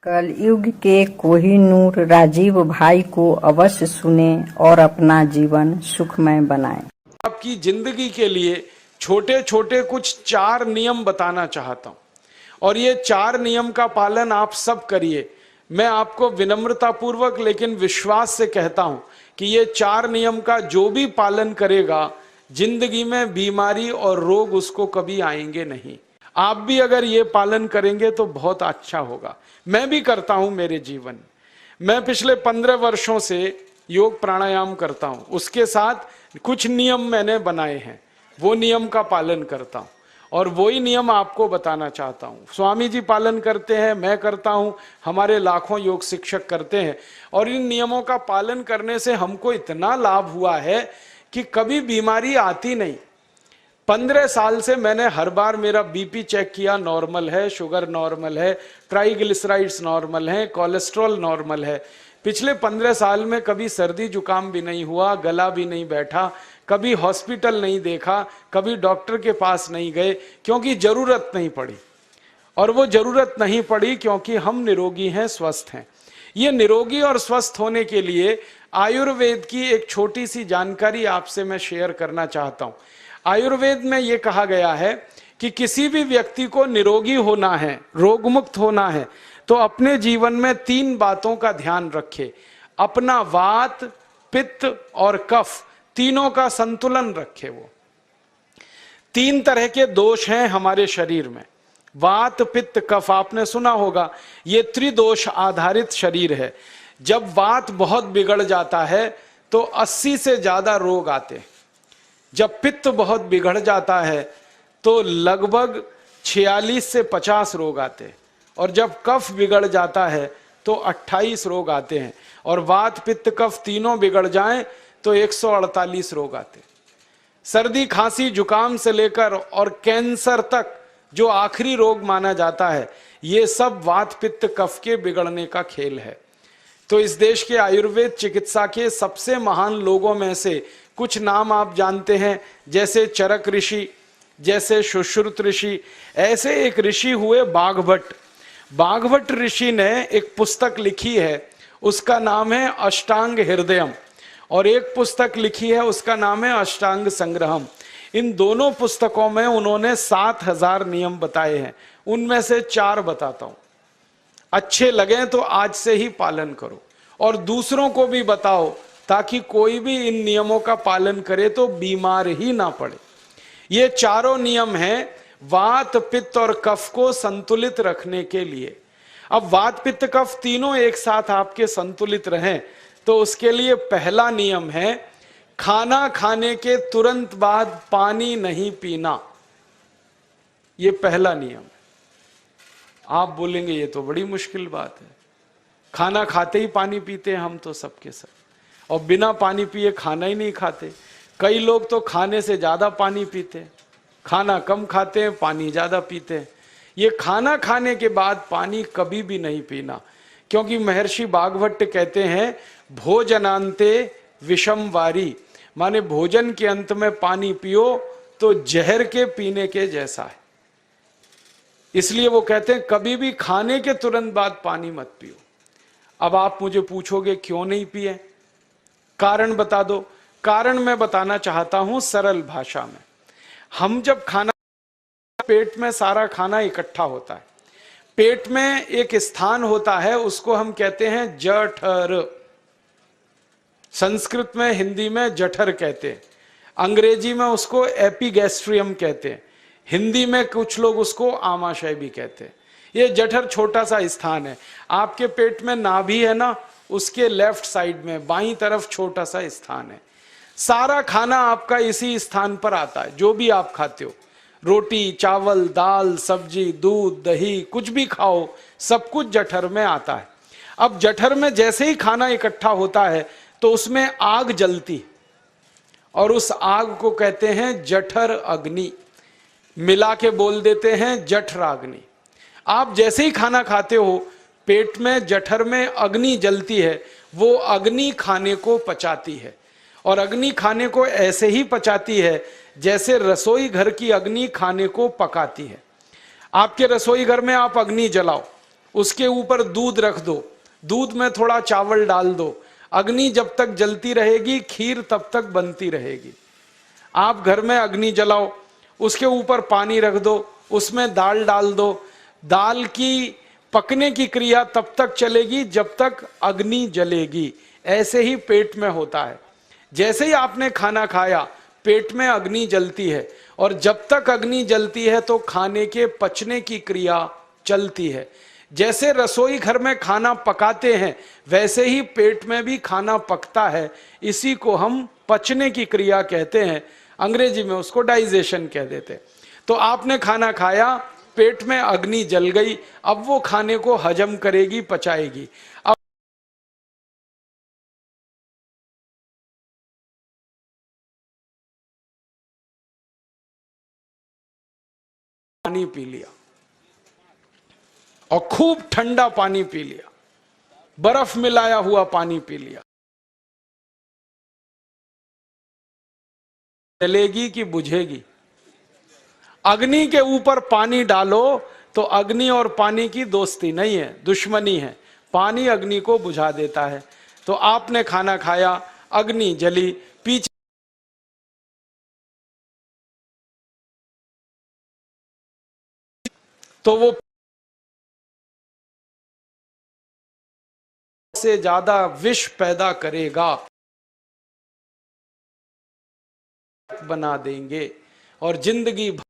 कलयुग के कोहिनूर राजीव भाई को अवश्य सुनें और अपना जीवन सुखमय बनाएं। आपकी जिंदगी के लिए छोटे छोटे कुछ 4 नियम बताना चाहता हूं और ये 4 नियम का पालन आप सब करिए। मैं आपको विनम्रता पूर्वक लेकिन विश्वास से कहता हूं कि ये 4 नियम का जो भी पालन करेगा जिंदगी में बीमारी और रोग उसको कभी आएंगे नहीं। आप भी अगर ये पालन करेंगे तो बहुत अच्छा होगा। मैं भी करता हूं मेरे जीवन में। मैं पिछले 15 वर्षों से योग प्राणायाम करता हूं, उसके साथ कुछ नियम मैंने बनाए हैं, वो नियम का पालन करता हूं और वही नियम आपको बताना चाहता हूं। स्वामी जी पालन करते हैं, मैं करता हूं, हमारे लाखों योग शिक्षक करते हैं और इन नियमों का पालन करने से हमको इतना लाभ हुआ है कि कभी बीमारी आती नहीं। 15 साल से मैंने हर बार मेरा बीपी चेक किया, नॉर्मल है, शुगर नॉर्मल है, ट्राइग्लिसराइड्स नॉर्मल है, कोलेस्ट्रॉल नॉर्मल है। पिछले 15 साल में कभी सर्दी जुकाम भी नहीं हुआ, गला भी नहीं बैठा, कभी हॉस्पिटल नहीं देखा, कभी डॉक्टर के पास नहीं गए, क्योंकि जरूरत नहीं पड़ी। और वो जरूरत नहीं पड़ी क्योंकि हम निरोगी हैं, स्वस्थ हैं। ये निरोगी और स्वस्थ होने के लिए आयुर्वेद की एक छोटी सी जानकारी आपसे मैं शेयर करना चाहता हूं। आयुर्वेद में यह कहा गया है कि किसी भी व्यक्ति को निरोगी होना है, रोग मुक्त होना है, तो अपने जीवन में 3 बातों का ध्यान रखे। अपना वात, पित्त और कफ तीनों का संतुलन रखे। वो 3 तरह के दोष हैं हमारे शरीर में, वात, पित्त, कफ। आपने सुना होगा ये त्रिदोष आधारित शरीर है। जब वात बहुत बिगड़ जाता है तो 80 से ज्यादा रोग आते हैं। जब पित्त बहुत बिगड़ जाता है तो लगभग 46 से 50 रोग आते हैं और जब कफ बिगड़ जाता है तो 28 रोग आते हैं और वात, पित्त, कफ तीनों बिगड़ जाएं तो 148 रोग आते हैं। सर्दी, खांसी, जुकाम से लेकर और कैंसर तक जो आखिरी रोग माना जाता है, ये सब वात, पित्त, कफ के बिगड़ने का खेल है। तो इस देश के आयुर्वेद चिकित्सा के सबसे महान लोगों में से कुछ नाम आप जानते हैं, जैसे चरक ऋषि, जैसे सुश्रुत ऋषि। ऐसे एक ऋषि हुए बाघभट्ट। बाघभट्ट ऋषि ने एक पुस्तक लिखी है, उसका नाम है अष्टांग हृदयम, और एक पुस्तक लिखी है उसका नाम है अष्टांग संग्रहम। इन दोनों पुस्तकों में उन्होंने 7000 नियम बताए हैं। उनमें से 4 बताता हूं, अच्छे लगे तो आज से ही पालन करो और दूसरों को भी बताओ ताकि कोई भी इन नियमों का पालन करे तो बीमार ही ना पड़े। ये चारों नियम हैं वात, पित्त और कफ को संतुलित रखने के लिए। अब वात, पित्त, कफ तीनों एक साथ आपके संतुलित रहें तो उसके लिए पहला नियम है खाना खाने के तुरंत बाद पानी नहीं पीना। ये पहला नियम है। आप बोलेंगे ये तो बड़ी मुश्किल बात है, खाना खाते ही पानी पीते हैं हम तो सबके सब, और बिना पानी पिए खाना ही नहीं खाते। कई लोग तो खाने से ज्यादा पानी पीते हैं, खाना कम खाते हैं, पानी ज्यादा पीते हैं। ये खाना खाने के बाद पानी कभी भी नहीं पीना, क्योंकि महर्षि बाघभट्ट कहते हैं भोजनांते विषम वारी, माने भोजन के अंत में पानी पियो तो जहर के पीने के जैसा है। इसलिए वो कहते हैं कभी भी खाने के तुरंत बाद पानी मत पियो। अब आप मुझे पूछोगे क्यों नहीं पिए, कारण बता दो। कारण मैं बताना चाहता हूं सरल भाषा में। हम जब खाना, पेट में सारा खाना इकट्ठा होता है, पेट में एक स्थान होता है, उसको हम कहते हैं जठर। संस्कृत में, हिंदी में जठर कहते हैं, अंग्रेजी में उसको एपिगैस्ट्रियम कहते हैं, हिंदी में कुछ लोग उसको आमाशय भी कहते हैं। ये जठर छोटा सा स्थान है। आपके पेट में नाभि है ना, उसके लेफ्ट साइड में बाईं तरफ छोटा सा स्थान है। सारा खाना आपका इसी स्थान पर आता है। जो भी आप खाते हो, रोटी, चावल, दाल, सब्जी, दूध, दही, कुछ भी खाओ, सब कुछ जठर में आता है। अब जठर में जैसे ही खाना इकट्ठा होता है तो उसमें आग जलती और उस आग को कहते हैं जठर अग्नि, मिला के बोल देते हैं जठराग्नि। आप जैसे ही खाना खाते हो पेट में, जठर में अग्नि जलती है, वो अग्नि खाने को पचाती है। और अग्नि खाने को ऐसे ही पचाती है जैसे रसोई घर की अग्नि खाने को पकाती है। आपके रसोई घर में आप अग्नि जलाओ, उसके ऊपर दूध रख दो, दूध में थोड़ा चावल डाल दो, अग्नि जब तक जलती रहेगी खीर तब तक बनती रहेगी। आप घर में अग्नि जलाओ, उसके ऊपर पानी रख दो, उसमें दाल डाल दो, दाल की पकने की क्रिया तब तक चलेगी जब तक अग्नि जलेगी। ऐसे ही पेट में होता है, जैसे ही आपने खाना खाया पेट में अग्नि जलती है, और जब तक अग्नि जलती है तो खाने के पचने की क्रिया चलती है। जैसे रसोई घर में खाना पकाते हैं वैसे ही पेट में भी खाना पकता है, इसी को हम पचने की क्रिया कहते हैं, अंग्रेजी में उसको डाइजेशन कह देते हैं। तो आपने खाना खाया, पेट में अग्नि जल गई, अब वो खाने को हजम करेगी, पचाएगी। अब पानी पी लिया और खूब ठंडा पानी पी लिया, बर्फ मिलाया हुआ पानी पी लिया, जलेगी कि बुझेगी? अग्नि के ऊपर पानी डालो तो अग्नि और पानी की दोस्ती नहीं है, दुश्मनी है। पानी अग्नि को बुझा देता है। तो आपने खाना खाया, अग्नि जली, पीछे तो वो से ज्यादा विष पैदा करेगा, बना देंगे और जिंदगी भर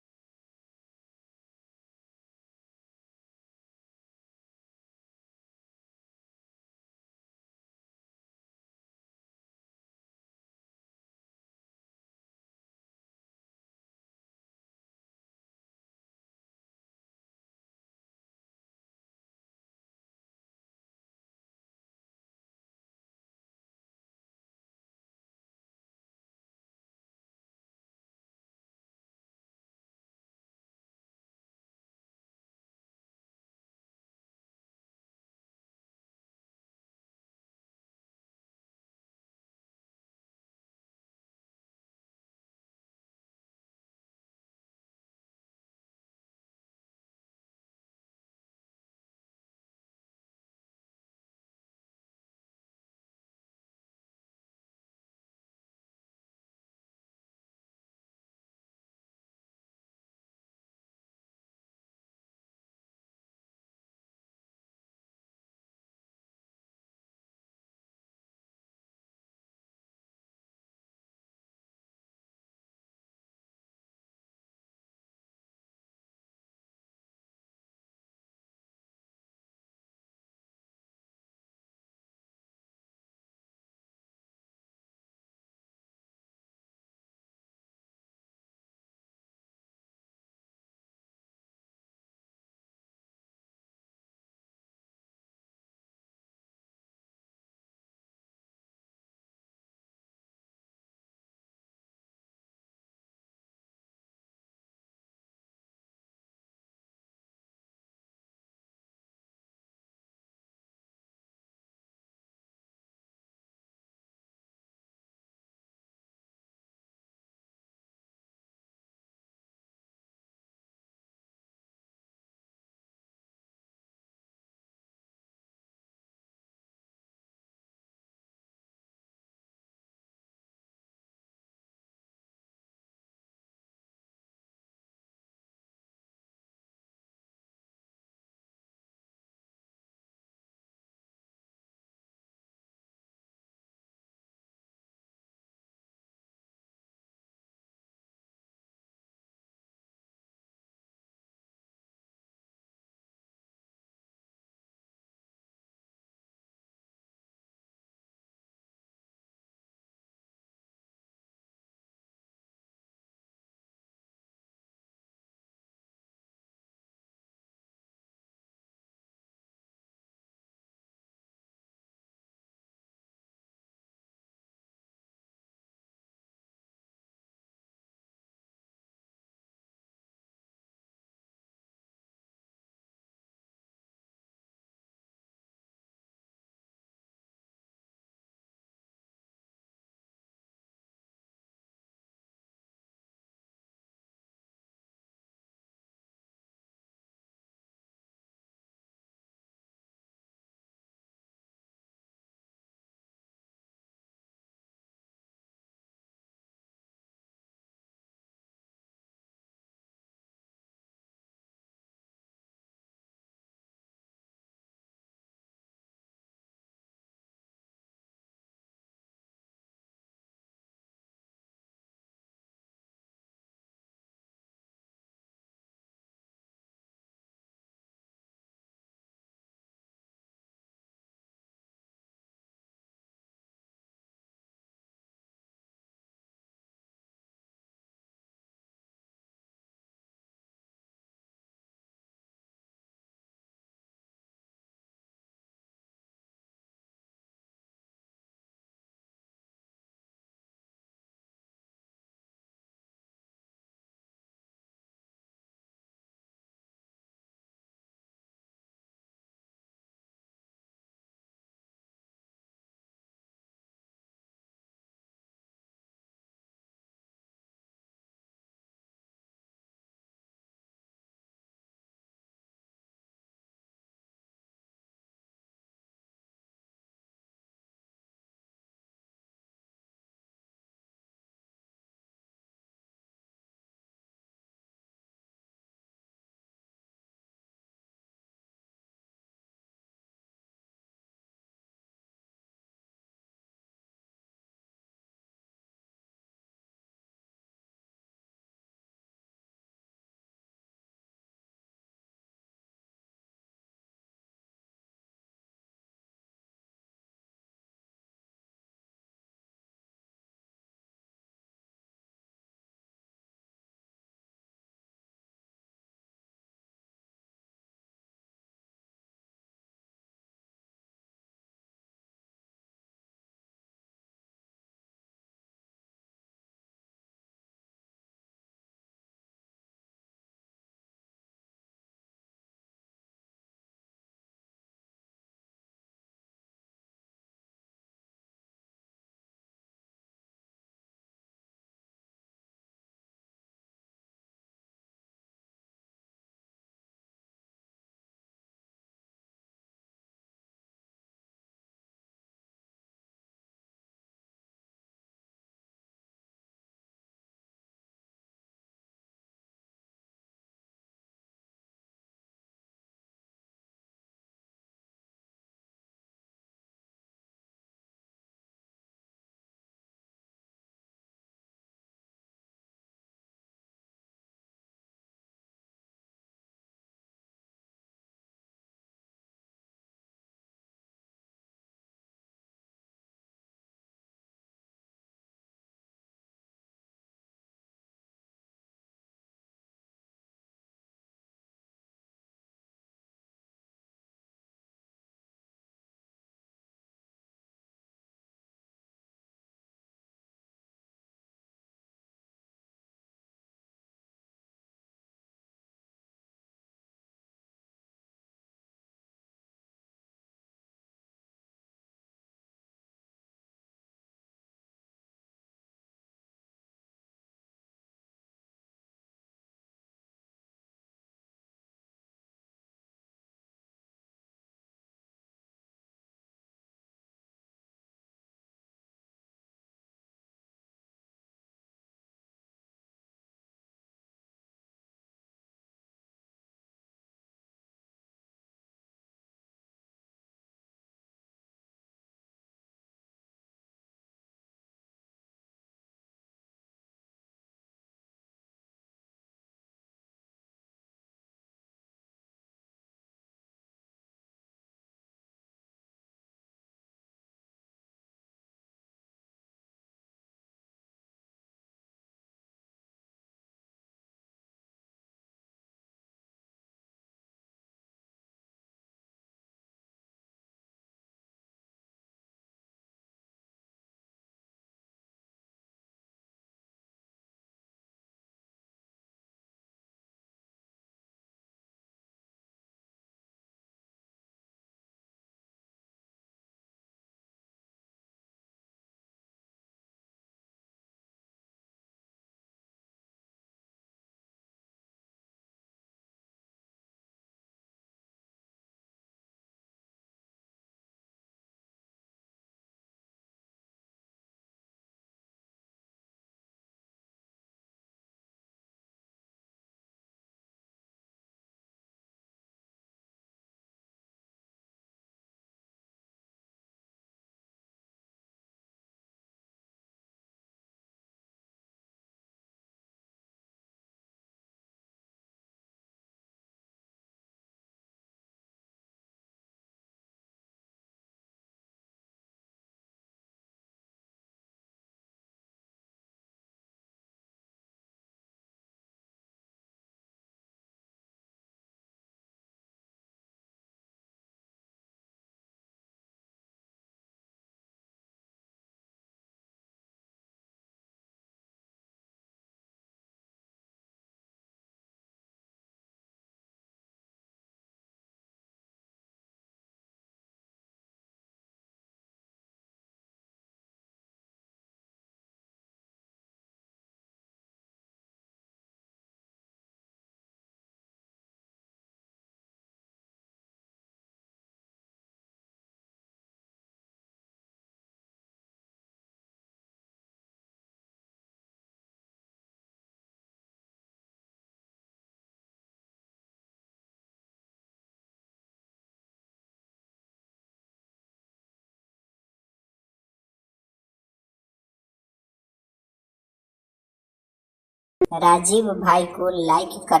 राजीव भाई को लाइक कर